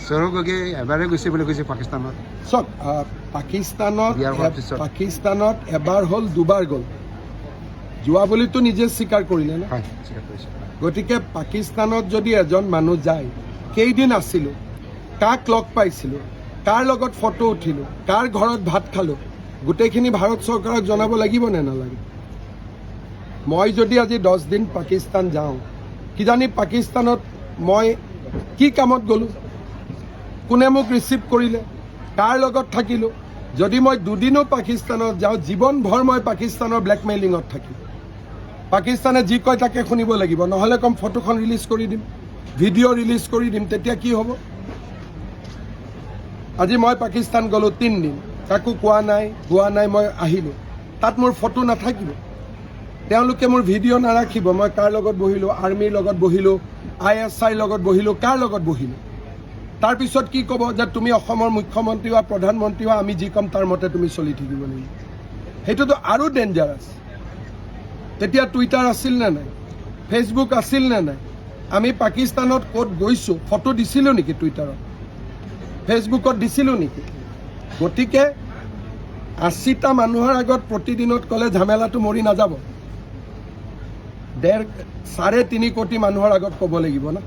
সৌৰভ গগৈ এবাৰে গৈছে বুলি কৈছে পাকিস্তানত। চাওক, পাকিস্তানত এবাৰ হ'ল, দুবাৰ গ'ল, যোৱা বুলিতো নিজে স্বীকাৰ কৰিলে ন। হয়, স্বীকাৰ কৰিছে। গতিকে পাকিস্তানত যদি এজন মানুহ যায়, কেইদিন আছিলোঁ, কাক লগ পাইছিলোঁ, কাৰ লগত ফটো উঠিলোঁ, কাৰ ঘৰত ভাত খালোঁ, গোটেইখিনি ভাৰত চৰকাৰক জনাব লাগিব নে নালাগে? মই যদি আজি 10 দিন পাকিস্তান যাওঁ, কিজানি পাকিস্তানত মই কি কামত গ'লোঁ, কোনে মোক ৰিচিভ কৰিলে, কাৰ লগত থাকিলোঁ। যদি মই 2 দিনো পাকিস্তানত যাওঁ, জীৱনভৰ মই পাকিস্তানৰ ব্লেকমেইলিঙত থাকিম। পাকিস্তানে যি কয় তাকে শুনিব লাগিব, নহ'লে কম ফটোখন ৰিলিজ কৰি দিম, ভিডিঅ' ৰিলিজ কৰি দিম, তেতিয়া কি হ'ব? আজি মই পাকিস্তান গ'লোঁ 3 দিন, কাকো কোৱা নাই, মই আহিলোঁ, তাত মোৰ ফটো নাথাকিব, তেওঁলোকে মোৰ ভিডিঅ' নাৰাখিব, মই কাৰ লগত বহিলোঁ, আৰ্মিৰ লগত বহিলোঁ, ISIৰ লগত বহিলোঁ, কাৰ লগত বহিলোঁ। তাৰপিছত কি ক'ব যে তুমি অসমৰ মুখ্যমন্ত্ৰী বা প্ৰধানমন্ত্ৰী বা আমি যি ক'ম তাৰ মতে তুমি চলি থাকিব লাগিব। সেইটোতো আৰু ডেঞ্জাৰাছ। তেতিয়া টুইটাৰ আছিল নে নাই, ফেচবুক আছিল নে নাই, আমি পাকিস্তানত ক'ত গৈছোঁ ফটো দিছিলোঁ নেকি, টুইটাৰত ফেচবুকত দিছিলোঁ নেকি? গতিকে 80টা মানুহৰ আগত প্ৰতিদিনত ক'লে ঝামেলাটো মৰি নাযাব। 3.5 কোটি মানুহৰ আগত ক'ব লাগিব না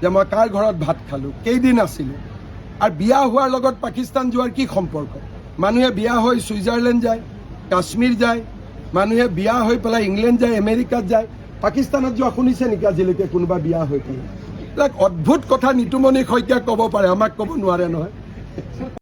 যে মই কাৰ ঘৰত ভাত খালোঁ, কেইদিন আছিলোঁ। আৰু বিয়া হোৱাৰ লগত পাকিস্তান যোৱাৰ কি সম্পৰ্ক? মানুহে বিয়া হৈ ছুইজাৰলেণ্ড যায়, কাশ্মীৰ যায়, মানুহে বিয়া হৈ পেলাই ইংলেণ্ড যায়, আমেৰিকাত যায়। পাকিস্তানত যোৱা শুনিছে নেকি আজিলৈকে কোনোবা বিয়া হৈ পেলাই? এইবিলাক অদ্ভুত কথা নিতুমণি শইকীয়াক ক'ব পাৰে, আমাক ক'ব নোৱাৰে নহয়।